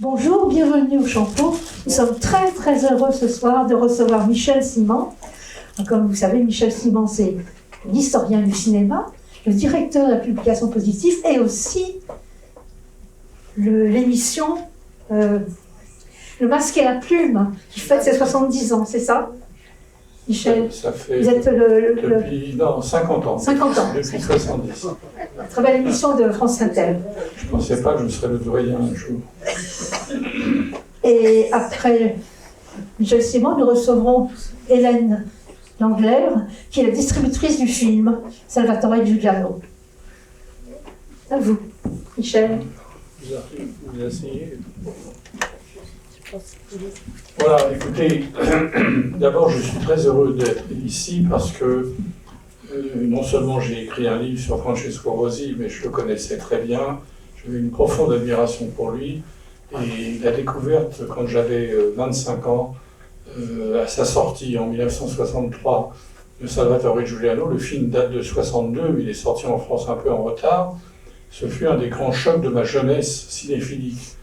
Bonjour, bienvenue au Champeau. Nous sommes très très heureux ce soir de recevoir Michel Simon. Comme vous savez, Michel Simon, c'est l'historien du cinéma, le directeur de la publication Positif et aussi l'émission Le Masque et la Plume, qui fête ses 70 ans, c'est ça, Michel? Ça fait vous êtes depuis 50 ans. 50 ans. Depuis 70. Très belle émission de France Inter. Je ne pensais pas que je serais le doyen un jour. Et après Michel Simon, nous recevrons Hélène Langlèvre, qui est la distributrice du film Salvatore Giuliano. À vous, Michel. Vous asseyez. Voilà, écoutez, d'abord je suis très heureux d'être ici parce que non seulement j'ai écrit un livre sur Francesco Rosi, mais je le connaissais très bien, j'avais une profonde admiration pour lui, et la découverte quand j'avais 25 ans, à sa sortie en 1963 de Salvatore Giuliano, le film date de 62, il est sorti en France un peu en retard, ce fut un des grands chocs de ma jeunesse cinéphilique,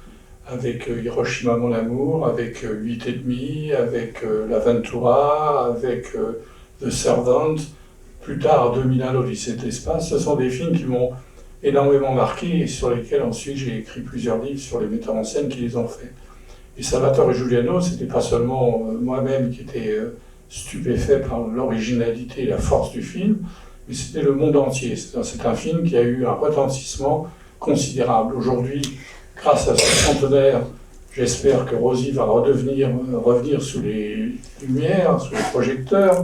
avec Hiroshima mon amour, avec 8 et demi, avec L'Avventura, avec The Servant, plus tard 2001 l'Odyssée de l'espace. Ce sont des films qui m'ont énormément marqué et sur lesquels ensuite j'ai écrit plusieurs livres sur les metteurs en scène qui les ont faits. Et Salvatore Giuliano, c'était pas seulement moi-même qui était stupéfait par l'originalité et la force du film, mais c'était le monde entier. C'est un film qui a eu un retentissement considérable. Aujourd'hui, grâce à ce centenaire, j'espère que Rosi va revenir sous les lumières, sous les projecteurs,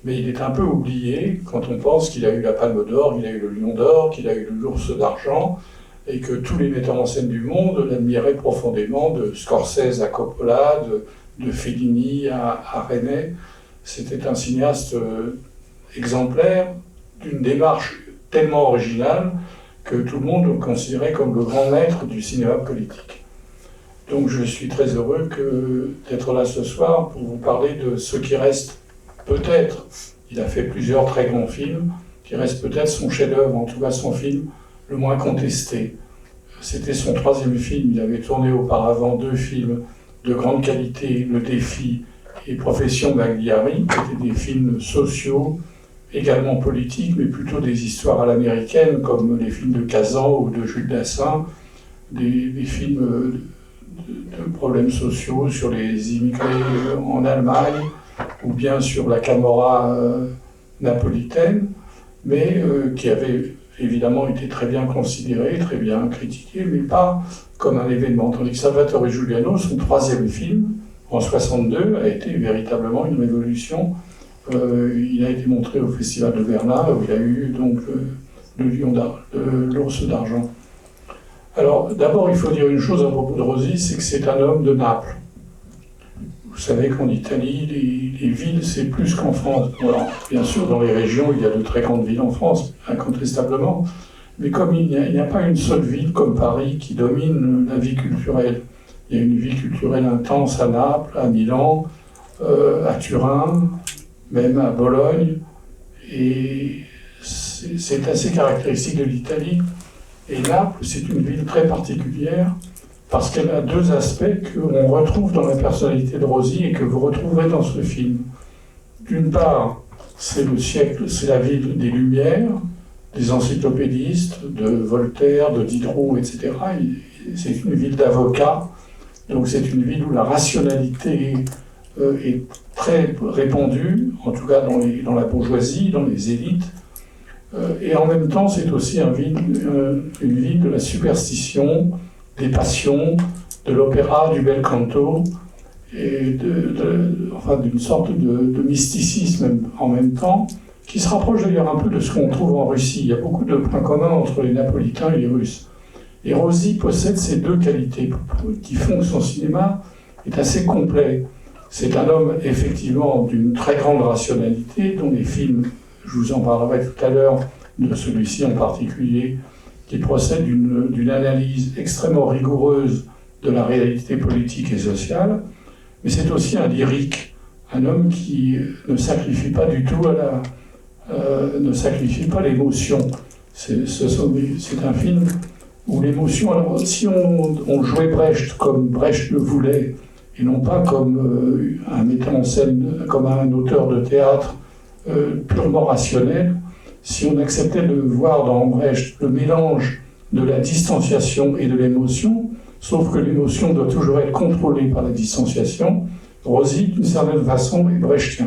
mais il est un peu oublié quand on pense qu'il a eu la Palme d'Or, qu'il a eu le Lion d'Or, qu'il a eu l'Ours d'Argent, et que tous les metteurs en scène du monde l'admiraient profondément, de Scorsese à Coppola, de Fellini à René. C'était un cinéaste exemplaire, d'une démarche tellement originale, que tout le monde le considérait comme le grand maître du cinéma politique. Donc je suis très heureux d'être là ce soir pour vous parler de ce qui reste peut-être, il a fait plusieurs très grands films, qui reste peut-être son chef-d'œuvre, en tout cas son film le moins contesté. C'était son 3e film, il avait tourné auparavant 2 films de grande qualité, Le Défi et Profession Magliari, qui étaient des films sociaux, également politiques, mais plutôt des histoires à l'américaine, comme les films de Kazan ou de Jules Dassin, des films de problèmes sociaux sur les immigrés en Allemagne, ou bien sur la Camorra napolitaine, mais qui avaient évidemment été très bien considérés, très bien critiqués, mais pas comme un événement. Tandis que Salvatore Giuliano, son 3e film, en 62, a été véritablement une révolution. Il a été montré au Festival de Berlin, où il a eu donc l'Ours d'Argent. Alors, d'abord, il faut dire une chose à propos de Rosi, c'est que c'est un homme de Naples. Vous savez qu'en Italie, les villes, c'est plus qu'en France. Alors, bien sûr, dans les régions, il y a de très grandes villes en France, incontestablement, mais comme il n'y a pas une seule ville comme Paris qui domine la vie culturelle. Il y a une vie culturelle intense à Naples, à Milan, à Turin, même à Bologne, et c'est assez caractéristique de l'Italie. Et Naples, c'est une ville très particulière, parce qu'elle a 2 aspects qu'on retrouve dans la personnalité de Rosi et que vous retrouverez dans ce film. D'une part, c'est le siècle, c'est la ville des Lumières, des encyclopédistes, de Voltaire, de Diderot, etc. C'est une ville d'avocats, donc c'est une ville où la rationalité est très répandue, en tout cas dans la bourgeoisie, dans les élites, et en même temps c'est aussi une ville de la superstition, des passions, de l'opéra, du bel canto, et d'une sorte de mysticisme en même temps, qui se rapproche d'ailleurs un peu de ce qu'on trouve en Russie. Il y a beaucoup de points communs entre les Napolitains et les Russes. Et Rosi possède ces 2 qualités qui font que son cinéma est assez complet. C'est un homme effectivement d'une très grande rationalité, dont les films, je vous en parlerai tout à l'heure, de celui-ci en particulier, qui procède d'une analyse extrêmement rigoureuse de la réalité politique et sociale, mais c'est aussi un lyrique, un homme qui ne sacrifie pas du tout ne sacrifie pas l'émotion. C'est un film où l'émotion, alors si on jouait Brecht comme Brecht le voulait, et non pas comme un metteur en scène, comme un auteur de théâtre purement rationnel, si on acceptait de voir dans Brecht le mélange de la distanciation et de l'émotion, sauf que l'émotion doit toujours être contrôlée par la distanciation, Rosy, d'une certaine façon, est brechtien.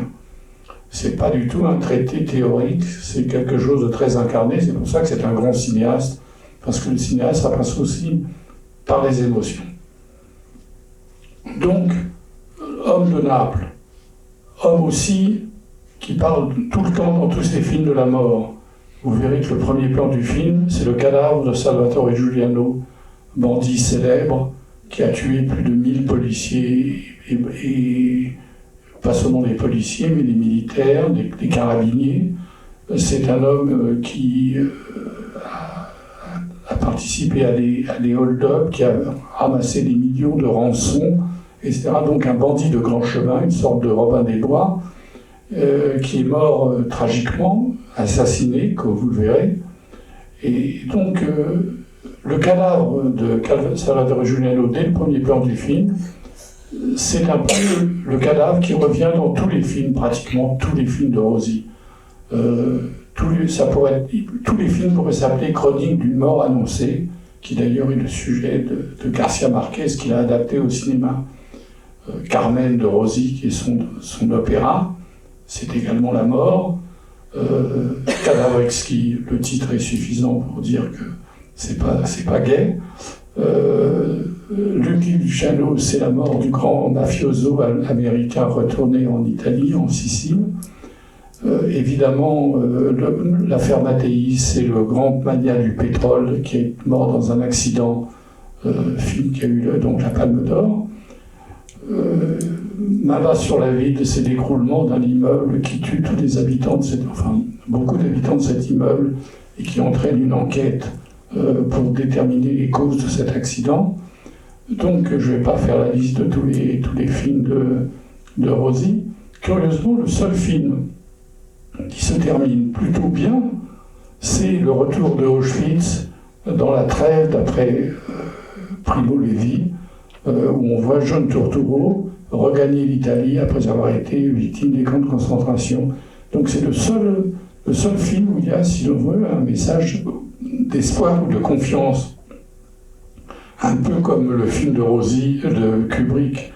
C'est pas du tout un traité théorique, c'est quelque chose de très incarné, c'est pour ça que c'est un grand cinéaste, parce que le cinéaste, ça passe aussi par les émotions. Donc, homme de Naples, homme aussi qui parle tout le temps dans tous ses films de la mort. Vous verrez que le premier plan du film, c'est le cadavre de Salvatore Giuliano, bandit célèbre, qui a tué plus de 1000 policiers, et pas seulement des policiers, mais des militaires, des carabiniers. C'est un homme qui a participé à des hold-up, qui a ramassé des millions de rançons, etc. Donc un bandit de grand chemin, une sorte de Robin des Bois, qui est mort tragiquement, assassiné, comme vous le verrez. Et donc, le cadavre de Salvatore Giuliano, dès le premier plan du film, c'est un peu le cadavre qui revient dans tous les films, pratiquement tous les films de Rosy. Tous les films pourraient s'appeler Chronique d'une mort annoncée, qui d'ailleurs est le sujet de Garcia Marquez, qu'il a adapté au cinéma. Carmen de Rosy, qui est son opéra, c'est également la mort. Cadavre exquis, le titre est suffisant pour dire que c'est pas gai. Lucky Luciano, c'est la mort du grand mafioso américain retourné en Italie, en Sicile. Évidemment, l'affaire Mattei, c'est le grand mania du pétrole qui est mort dans un accident, film qui a eu donc la Palme d'Or. Mabat sur la ville, c'est l'écroulement d'un immeuble qui tue tous les habitants beaucoup d'habitants de cet immeuble et qui entraîne une enquête pour déterminer les causes de cet accident. Donc je ne vais pas faire la liste de tous les films de Rosy. Curieusement, le seul film qui se termine plutôt bien, c'est le retour de Auschwitz dans la trêve d'après Primo Levi, où on voit John Turturro regagner l'Italie après avoir été victime des camps de concentration. Donc c'est le seul film où il y a, si l'on veut, un message d'espoir ou de confiance. Un peu comme le film de Rosy, de Kubrick,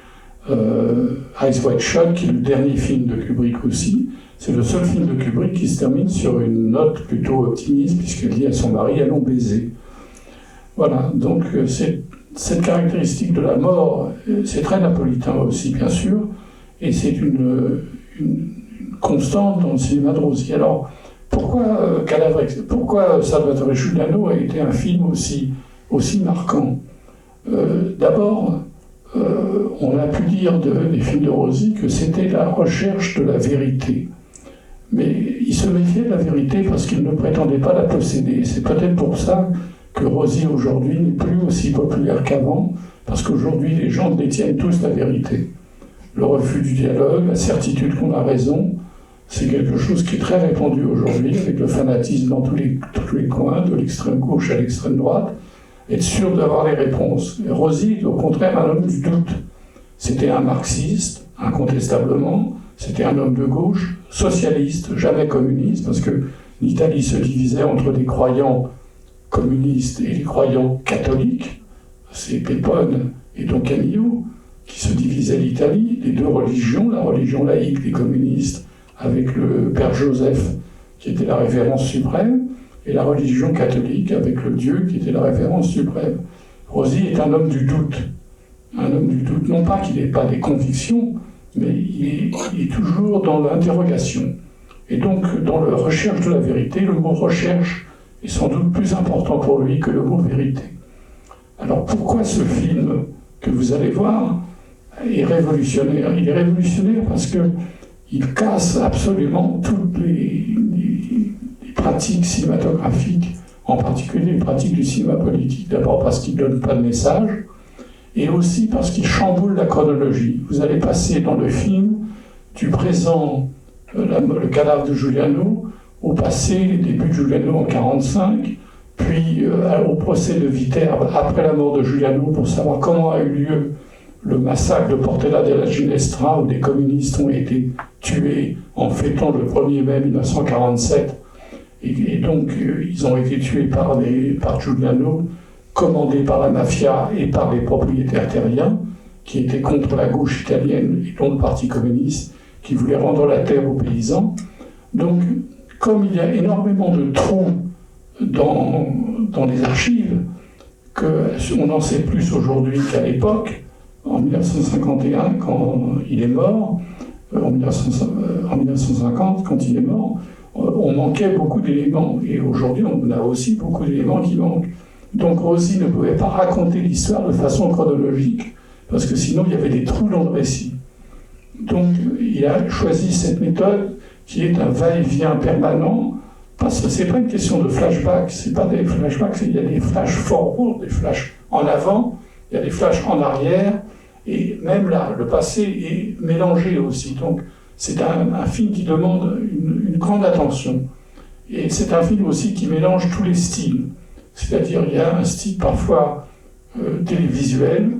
Eyes Wide Shut, qui est le dernier film de Kubrick aussi. C'est le seul film de Kubrick qui se termine sur une note plutôt optimiste, puisqu'elle dit à son mari « allons baiser ». Voilà, donc cette caractéristique de la mort, c'est très napolitain aussi, bien sûr, et c'est une constante dans le cinéma de Rosy. Alors, pourquoi Salvatore Giuliano a été un film aussi marquant? D'abord, on a pu dire des films de Rosy que c'était la recherche de la vérité. Mais il se méfiait de la vérité parce qu'il ne prétendait pas la posséder. C'est peut-être pour ça que Rosy aujourd'hui n'est plus aussi populaire qu'avant, parce qu'aujourd'hui les gens détiennent tous la vérité. Le refus du dialogue, la certitude qu'on a raison, c'est quelque chose qui est très répandu aujourd'hui, avec le fanatisme dans tous les coins, de l'extrême gauche à l'extrême droite, être sûr d'avoir les réponses. Et Rosy est au contraire un homme du doute. C'était un marxiste, incontestablement, c'était un homme de gauche, socialiste, jamais communiste, parce que l'Italie se divisait entre des croyants communistes et les croyants catholiques. C'est Pepone et Don Camillo qui se divisaient l'Italie, les deux religions, la religion laïque des communistes avec le Père Joseph qui était la référence suprême, et la religion catholique avec le Dieu qui était la référence suprême. Rosy est un homme du doute. Un homme du doute, non pas qu'il n'ait pas des convictions, mais il est toujours dans l'interrogation. Et donc, dans la recherche de la vérité, le mot « recherche » est sans doute plus important pour lui que le mot « vérité ». Alors pourquoi ce film que vous allez voir est révolutionnaire? Il est révolutionnaire parce qu'il casse absolument toutes les pratiques cinématographiques, en particulier les pratiques du cinéma politique. D'abord parce qu'il ne donne pas de message, et aussi parce qu'il chamboule la chronologie. Vous allez passer dans le film du présent, le cadavre de Giuliano, au passé, les débuts de Giuliano en 1945, puis au procès de Viterbe, après la mort de Giuliano, pour savoir comment a eu lieu le massacre de Portella della Ginestra, où des communistes ont été tués en fêtant le 1er mai 1947. Et donc, ils ont été tués par Giuliano, commandés par la mafia et par les propriétaires terriens, qui étaient contre la gauche italienne et dont le Parti communiste, qui voulait rendre la terre aux paysans. Donc, comme il y a énormément de trous dans les archives, qu'on n'en sait plus aujourd'hui qu'à l'époque, en 1951, quand il est mort, en 1950, quand il est mort, on manquait beaucoup d'éléments. Et aujourd'hui, on a aussi beaucoup d'éléments qui manquent. Donc Rosy ne pouvait pas raconter l'histoire de façon chronologique, parce que sinon il y avait des trous dans le récit. Donc il a choisi cette méthode qui est un va-et-vient permanent, parce que ce n'est pas une question de flashback, c'est pas des flashbacks, il y a des flash forward, des flashs en avant, il y a des flashs en arrière, et même là, le passé est mélangé aussi. Donc c'est un film qui demande une grande attention. Et c'est un film aussi qui mélange tous les styles. C'est-à-dire il y a un style parfois télévisuel,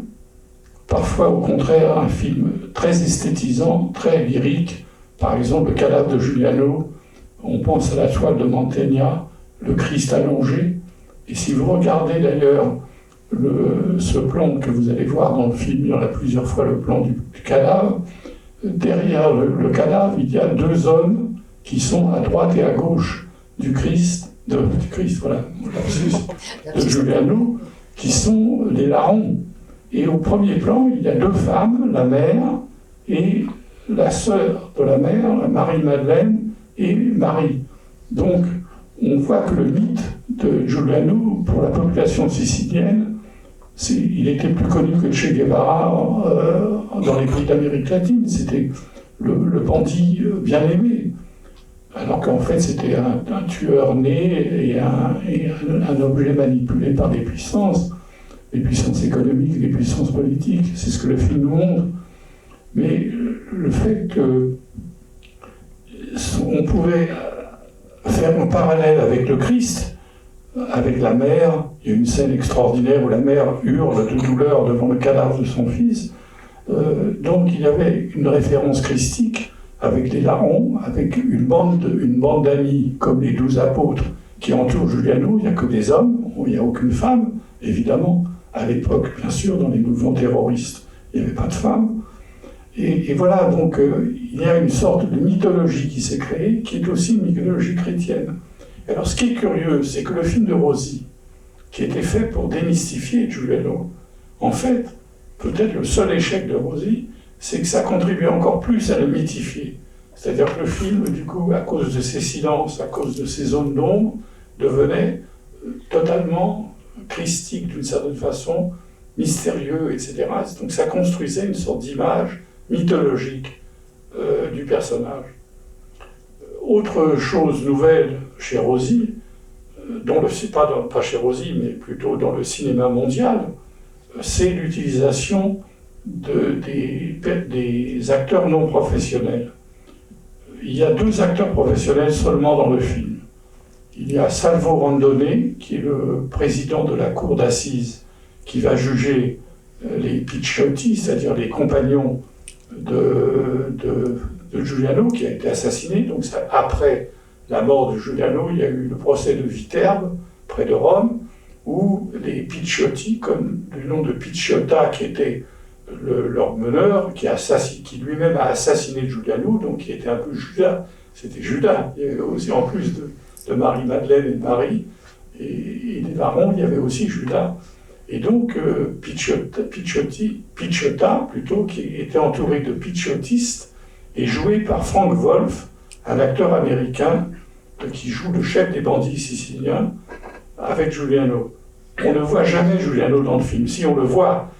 parfois au contraire un film très esthétisant, très lyrique. Par exemple, Le cadavre de Giuliano, on pense à la toile de Mantegna, le Christ allongé. Et si vous regardez d'ailleurs ce plan que vous allez voir dans le film, il y en a plusieurs fois le plan du cadavre, derrière le cadavre, il y a deux hommes qui sont à droite et à gauche du Christ, voilà, de Giuliano, qui sont les larrons. Et au premier plan, il y a deux femmes, la mère et la sœur de la mère, Marie-Madeleine et Marie. Donc, on voit que le mythe de Giuliano, pour la population sicilienne, il était plus connu que Che Guevara dans les pays d'Amérique latine. C'était le bandit bien aimé. Alors qu'en fait, c'était un tueur né et un objet manipulé par des puissances économiques, des puissances politiques. C'est ce que le film nous montre. Mais le fait qu'on pouvait faire un parallèle avec le Christ, avec la mère, il y a une scène extraordinaire où la mère hurle de douleur devant le cadavre de son fils. Donc il y avait une référence christique avec des larrons, avec une bande d'amis comme les 12 apôtres qui entourent Giuliano. Il n'y a que des hommes, il n'y a aucune femme, évidemment. À l'époque, bien sûr, dans les mouvements terroristes, il n'y avait pas de femmes. Et voilà, donc il y a une sorte de mythologie qui s'est créée, qui est aussi une mythologie chrétienne. Alors ce qui est curieux, c'est que le film de Rosy, qui était fait pour démystifier Giuliano, en fait, peut-être le seul échec de Rosy, c'est que ça contribuait encore plus à le mythifier. C'est-à-dire que le film, du coup, à cause de ses silences, à cause de ses zones d'ombre, devenait totalement christique d'une certaine façon, mystérieux, etc. Donc ça construisait une sorte d'image mythologique du personnage. Autre chose nouvelle chez Rosy, pas chez Rosy, mais plutôt dans le cinéma mondial, c'est l'utilisation des acteurs non professionnels. Il y a 2 acteurs professionnels seulement dans le film. Il y a Salvo Rondone, qui est le président de la cour d'assises, qui va juger les Picciotti, c'est-à-dire les compagnons de Giuliano, qui a été assassiné. Donc après la mort de Giuliano, il y a eu le procès de Viterbe, près de Rome, où les Picciotti, comme le nom de Picciotta, qui était leur meneur, qui lui-même a assassiné Giuliano, donc qui était un peu Judas. C'était Judas. Il y avait aussi, en plus de Marie-Madeleine et de Marie, et des larrons, il y avait aussi Judas. Et donc, Picciotta, plutôt, qui était entouré de Picciotistes, est joué par Frank Wolf, un acteur américain qui joue le chef des bandits siciliens avec Giuliano. On ne voit jamais Giuliano dans le film. Si on le voit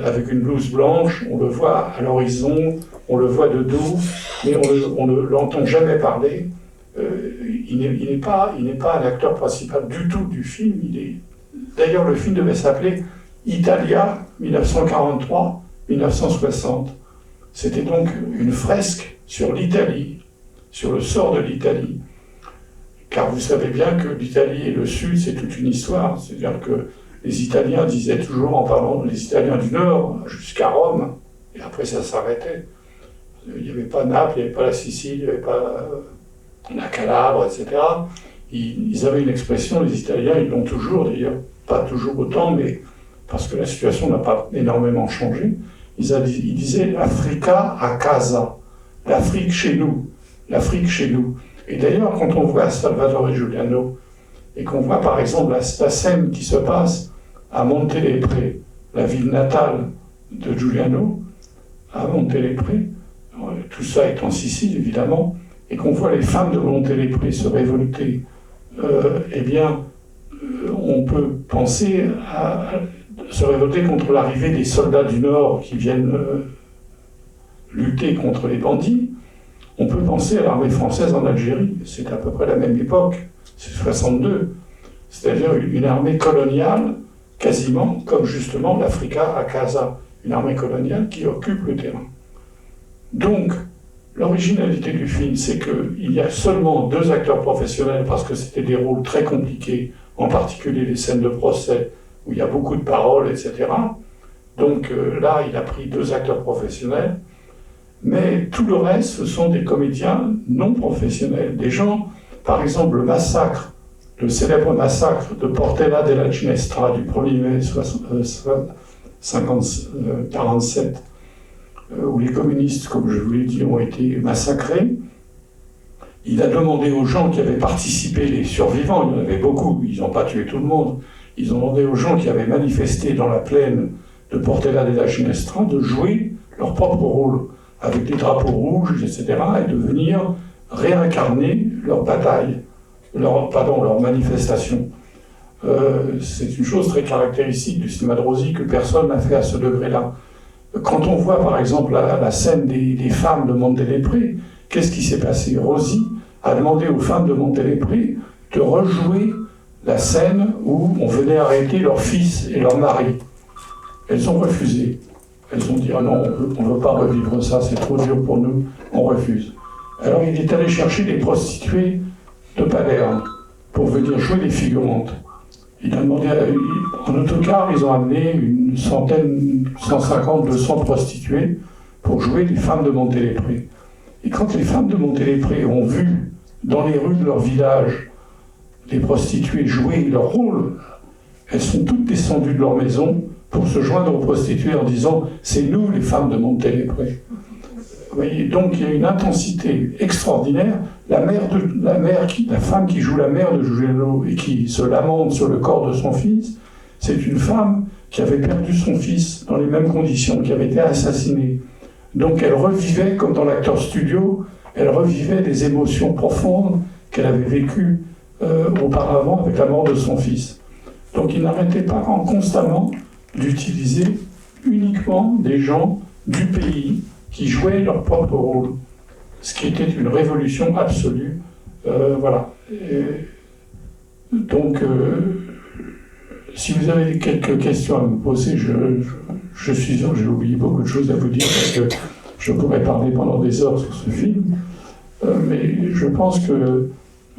avec une blouse blanche, on le voit à l'horizon, on le voit de dos, mais on ne l'entend jamais parler. Il n'est pas un acteur principal du tout du film. D'ailleurs, le film devait s'appeler Italia 1943-1960. C'était donc une fresque sur l'Italie, sur le sort de l'Italie. car vous savez bien que l'Italie et le Sud, c'est toute une histoire. C'est-à-dire que les Italiens disaient toujours, en parlant des Italiens du Nord, jusqu'à Rome, et après ça s'arrêtait. Il n'y avait pas Naples, il n'y avait pas la Sicile, il n'y avait pas la Calabre, etc. Ils avaient une expression, les Italiens, ils l'ont toujours d'ailleurs, pas toujours autant, mais parce que la situation n'a pas énormément changé. Ils disaient l'Africa a casa, l'Afrique chez nous, l'Afrique chez nous. Et d'ailleurs, quand on voit Salvatore Giuliano, et qu'on voit par exemple la scène qui se passe à Montelepre, la ville natale de Giuliano, à Montelepre, tout ça est en Sicile évidemment, et qu'on voit les femmes de Montelepre se révolter, eh bien, on peut penser à se révolter contre l'arrivée des soldats du Nord qui viennent lutter contre les bandits. On peut penser à l'armée française en Algérie, c'est à peu près la même époque, c'est 62, c'est-à-dire une armée coloniale, quasiment comme justement l'Africa à Casa, une armée coloniale qui occupe le terrain. Donc, l'originalité du film, c'est qu'il y a seulement 2 acteurs professionnels parce que c'était des rôles très compliqués, en particulier les scènes de procès où il y a beaucoup de paroles, etc. Donc là, il a pris 2 acteurs professionnels, mais tout le reste, ce sont des comédiens non professionnels. Des gens, par exemple, le célèbre massacre de Portella della Ginestra du 1er mai 1947, où les communistes, comme je vous l'ai dit, ont été massacrés. Il a demandé aux gens qui avaient participé, les survivants, il y en avait beaucoup, ils n'ont pas tué tout le monde, ils ont demandé aux gens qui avaient manifesté dans la plaine de Portella della Ginestra de jouer leur propre rôle, avec des drapeaux rouges, etc., et de venir réincarner leur bataille, leur manifestation. C'est une chose très caractéristique du cinéma de Rosi que personne n'a fait à ce degré-là. Quand on voit par exemple la scène des femmes de Montelepre, qu'est-ce qui s'est passé? Rosi a demandé aux femmes de Montelepre de rejouer la scène où on venait arrêter leur fils et leur mari. Elles ont refusé. Elles ont dit « Ah non, on ne veut pas revivre ça, c'est trop dur pour nous, on refuse ». Alors il est allé chercher des prostituées de Palerme pour venir jouer les figurantes. Il a demandé, en autocar, ils ont amené une centaine, 150, 200 prostituées pour jouer les femmes de Montelepre. Et quand les femmes de Montelepre ont vu dans les rues de leur village les prostituées jouer leur rôle, elles sont toutes descendues de leur maison pour se joindre aux prostituées en disant « c'est nous les femmes de Montelepre ». Vous voyez, donc il y a une intensité extraordinaire. La femme qui joue la mère de Giuliano et qui se lamente sur le corps de son fils, c'est une femme qui avait perdu son fils dans les mêmes conditions, qui avait été assassinée. Donc elle revivait, comme dans l'acteur studio, elle revivait des émotions profondes qu'elle avait vécues auparavant avec la mort de son fils. Donc il n'arrêtait pas constamment d'utiliser uniquement des gens du pays qui jouaient leur propre rôle, ce qui était une révolution absolue. Voilà. Donc, si vous avez quelques questions à me poser, je suis sûr que j'ai oublié beaucoup de choses à vous dire, parce que je pourrais parler pendant des heures sur ce film, mais je pense que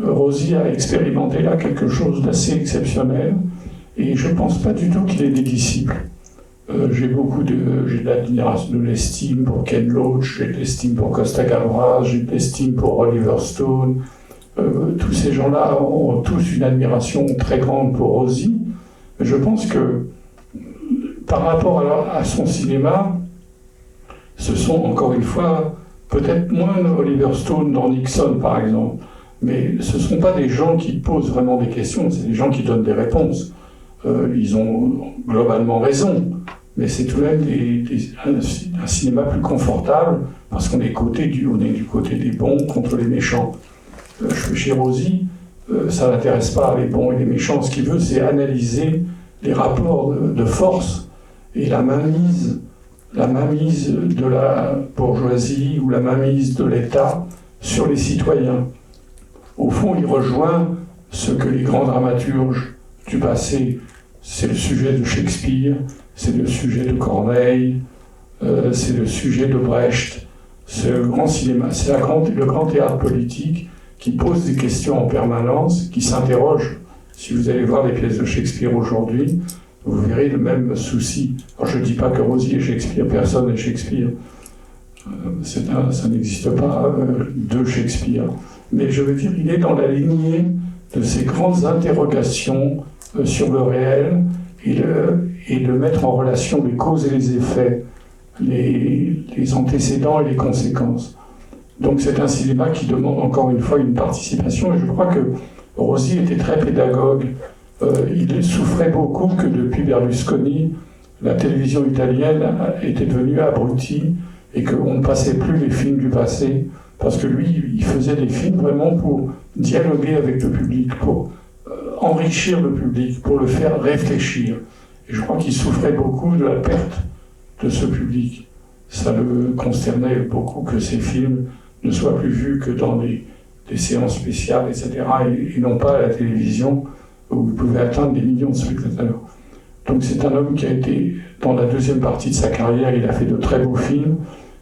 Rosi a expérimenté là quelque chose d'assez exceptionnel, et je ne pense pas du tout qu'il ait des disciples. J'ai de l'admiration, de l'estime pour Ken Loach, j'ai de l'estime pour Costa Gavras, j'ai de l'estime pour Oliver Stone. Tous ces gens-là ont tous une admiration très grande pour Rosi. Mais je pense que par rapport à son cinéma, ce sont encore une fois peut-être moins Oliver Stone dans Nixon par exemple, mais ce ne sont pas des gens qui posent vraiment des questions, c'est des gens qui donnent des réponses. Ils ont globalement raison, mais c'est tout de même un cinéma plus confortable parce qu'on est du côté des bons contre les méchants. Chez Rosi, ça n'intéresse pas les bons et les méchants. Ce qu'il veut, c'est analyser les rapports de force et la mainmise de la bourgeoisie ou la mainmise de l'État sur les citoyens. Au fond, il rejoint ce que les grands dramaturges du passé, c'est le sujet de Shakespeare, c'est le sujet de Corneille, c'est le sujet de Brecht, c'est le grand cinéma, c'est le grand théâtre politique, qui pose des questions en permanence, qui s'interroge. Si vous allez voir les pièces de Shakespeare aujourd'hui, vous verrez le même souci. Alors je ne dis pas que Rosy est Shakespeare, personne n'est Shakespeare. Ça n'existe pas de Shakespeare. Mais je veux dire, il est dans la lignée de ces grandes interrogations sur le réel et de mettre en relation les causes et les effets, les antécédents et les conséquences. Donc c'est un cinéma qui demande encore une fois une participation, et je crois que Rosy était très pédagogue. Il souffrait beaucoup que depuis Berlusconi, la télévision italienne était devenue abrutie et qu'on ne passait plus les films du passé, parce que lui, il faisait des films vraiment pour dialoguer avec le public, pour enrichir le public, pour le faire réfléchir. Et je crois qu'il souffrait beaucoup de la perte de ce public. Ça le consternait beaucoup que ces films ne soient plus vus que dans des séances spéciales, etc., et non pas à la télévision, où vous pouvez atteindre des millions de spectateurs. Donc c'est un homme qui a été, dans la deuxième partie de sa carrière, il a fait de très beaux films,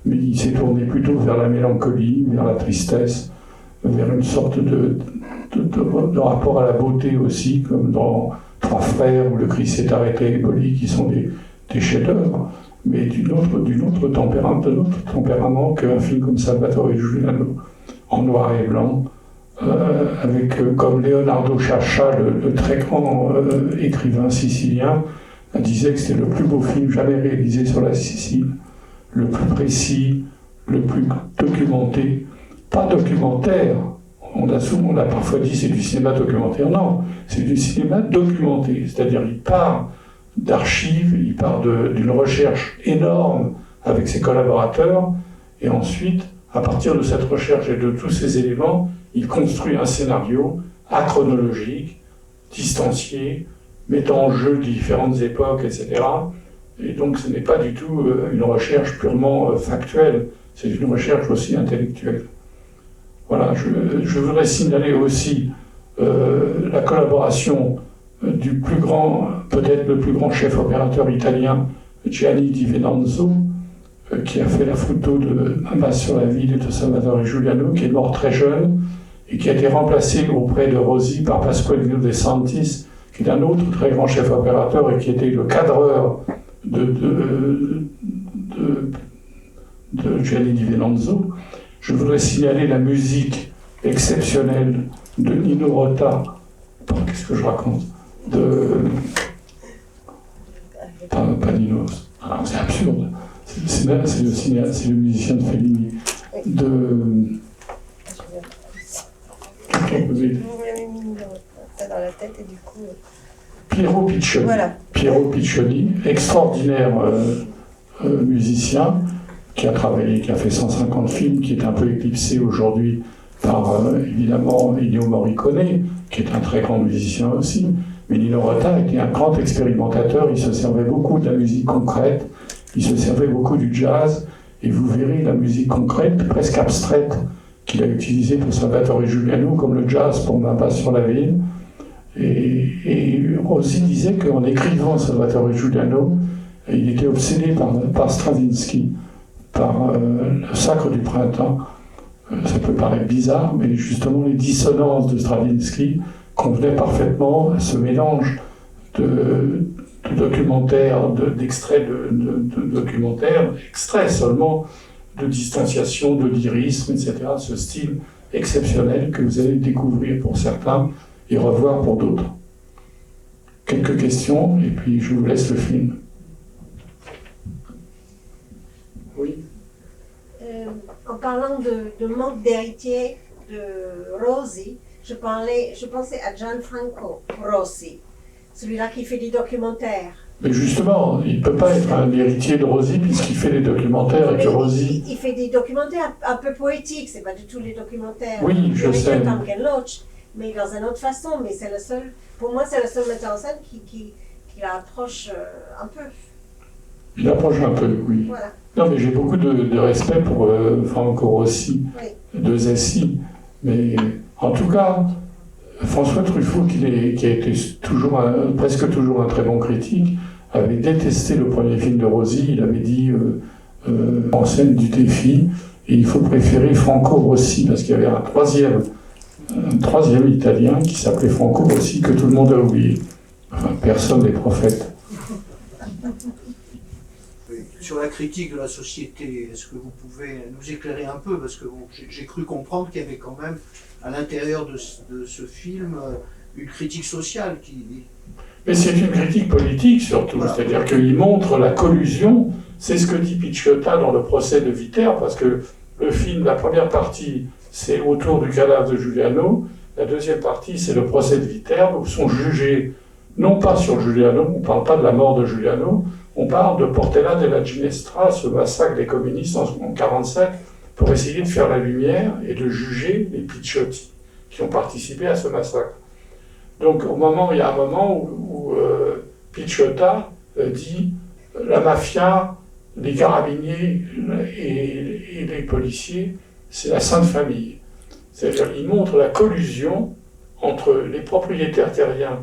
mais il s'est tourné plutôt vers la mélancolie, vers la tristesse, vers une sorte de rapport à la beauté aussi, comme dans Trois Frères ou Le Christ s'est arrêté, Éboli, qui sont des chefs-d'œuvre, mais d'un autre tempérament qu'un film comme Salvatore Giuliano, en noir et blanc, avec comme Leonardo Sciascia, le très grand écrivain sicilien, disait que c'était le plus beau film jamais réalisé sur la Sicile, le plus précis, le plus documenté, pas documentaire. On a parfois dit c'est du cinéma documentaire. Non, c'est du cinéma documenté, c'est-à-dire il part d'archives, il part d'une recherche énorme avec ses collaborateurs, et ensuite, à partir de cette recherche et de tous ces éléments, il construit un scénario achronologique, distancié, mettant en jeu différentes époques, etc. Et donc ce n'est pas du tout une recherche purement factuelle, c'est une recherche aussi intellectuelle. Voilà, je voudrais signaler aussi la collaboration du plus grand, peut-être le plus grand chef opérateur italien, Gianni Di Venanzo, qui a fait la photo de Un bas sur la ville de Salvatore Giuliano, qui est mort très jeune, et qui a été remplacé auprès de Rosy par Pasqualino De Santis, qui est un autre très grand chef opérateur et qui était le cadreur de Gianni Di Venanzo. Je voudrais signaler la musique exceptionnelle de Nino Rota. Qu'est-ce que je raconte? Pas Nino, c'est absurde. C'est le musicien de Fellini. Dans la tête et du coup... Piero Piccioni. Voilà. Piero Piccioni, extraordinaire musicien, qui a travaillé, qui a fait 150 films, qui est un peu éclipsé aujourd'hui par évidemment Ennio Morricone, qui est un très grand musicien aussi. Mais Nino Rota était un grand expérimentateur, il se servait beaucoup de la musique concrète, il se servait beaucoup du jazz, et vous verrez la musique concrète, presque abstraite, qu'il a utilisée pour Salvatore Giuliano, comme le jazz pour Ma passe sur la ville. Et Rosy disait qu'en écrivant Salvatore Giuliano, il était obsédé par Stravinsky, par le Sacre du printemps. Ça peut paraître bizarre, mais justement les dissonances de Stravinsky convenaient parfaitement à ce mélange de documentaires, d'extraits de documentaires, extraits seulement de distanciation, de lyrisme, etc. Ce style exceptionnel que vous allez découvrir pour certains et revoir pour d'autres. Quelques questions, et puis je vous laisse le film. Oui. En parlant de manque d'héritier de Rosy, je pensais à Gianfranco Rossi, celui-là qui fait des documentaires. Mais justement, il ne peut pas être un héritier de Rosy puisqu'il fait des documentaires et que Rosy... Il fait des documentaires un peu poétiques, c'est pas du tout les documentaires. Oui, je sais. Mais dans une autre façon, mais c'est le seul, pour moi c'est le seul metteur en scène qui l'approche un peu. Il approche un peu, oui. Voilà. Non, mais j'ai beaucoup de respect pour Franco Rossi, oui. De Zessi. Mais en tout cas, François Truffaut, qui a été presque toujours un très bon critique, avait détesté le premier film de Rosy. Il avait dit en scène du défi, et il faut préférer Franco Rossi, parce qu'il y avait un troisième un troisième Italien qui s'appelait Franco aussi, que tout le monde a oublié. Enfin, personne n'est prophète. Sur la critique de la société, est-ce que vous pouvez nous éclairer un peu? Parce que j'ai cru comprendre qu'il y avait quand même, à l'intérieur de ce film, une critique sociale qui... Mais c'est une critique politique surtout, voilà. C'est-à-dire qu'il montre la collusion, c'est ce que dit Picciotta dans le procès de Viterbe, parce que le film, la première partie, c'est autour du cadavre de Giuliano, la deuxième partie, c'est le procès de Viterbe, où sont jugés, non pas sur Giuliano, on ne parle pas de la mort de Giuliano, on parle de Portella della Ginestra, ce massacre des communistes en 1947, pour essayer de faire la lumière et de juger les Picciotti qui ont participé à ce massacre. Donc il y a un moment où Picciotta dit la mafia, les carabiniers et les policiers, c'est la Sainte Famille. C'est-à-dire qu'il montre la collusion entre les propriétaires terriens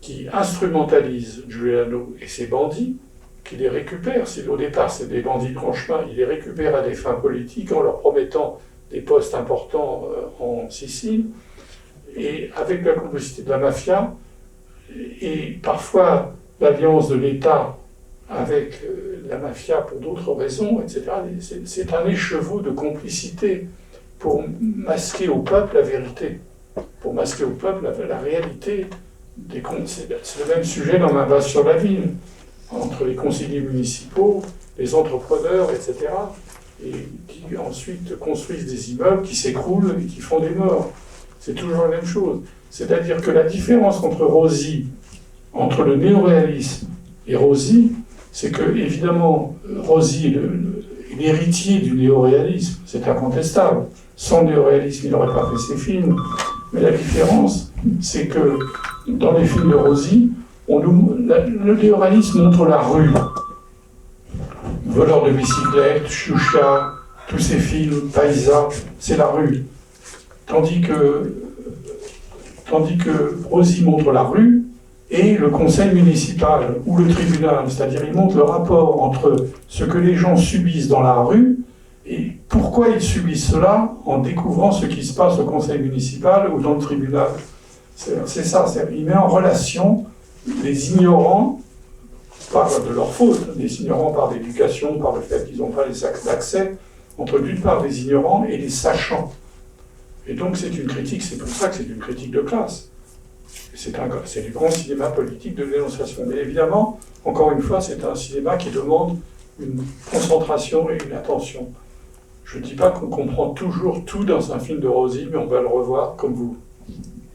qui instrumentalisent Giuliano et ses bandits, qui les récupèrent. Au départ, c'est des bandits de franchemin, ils les récupèrent à des fins politiques en leur promettant des postes importants en Sicile, et avec la complicité de la mafia, et parfois l'alliance de l'État avec la mafia pour d'autres raisons, etc. C'est un écheveau de complicité pour masquer au peuple la vérité, pour masquer au peuple la réalité. C'est le même sujet dans Ma base sur la ville, entre les conseillers municipaux, les entrepreneurs, etc., et qui ensuite construisent des immeubles qui s'écroulent et qui font des morts. C'est toujours la même chose. C'est-à-dire que la différence entre Rossi, entre le néoréalisme et Rossi, c'est que, évidemment, Rossi est l'héritier du néoréalisme, c'est incontestable. Sans néoréalisme, il n'aurait pas fait ses films. Mais la différence, c'est que dans les films de Rossi, le néoréalisme montre la rue. Voleur de bicyclette, Choucha, tous ces films, Paisa, c'est la rue. Tandis que Rossi montre la rue et le conseil municipal ou le tribunal, c'est-à-dire il montre le rapport entre ce que les gens subissent dans la rue et pourquoi ils subissent cela en découvrant ce qui se passe au conseil municipal ou dans le tribunal. C'est ça, il met en relation les ignorants, pas de leur faute, les ignorants par l'éducation, par le fait qu'ils n'ont pas les accès, entre d'une part les ignorants et les sachants. Et donc c'est une critique, c'est pour ça que c'est une critique de classe. C'est du grand cinéma politique de dénonciation. Mais évidemment, encore une fois, c'est un cinéma qui demande une concentration et une attention. Je ne dis pas qu'on comprend toujours tout dans un film de Rossi, mais on va le revoir comme vous.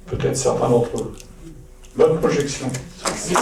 Peut-être certains d'entre vous. Bonne projection. Merci.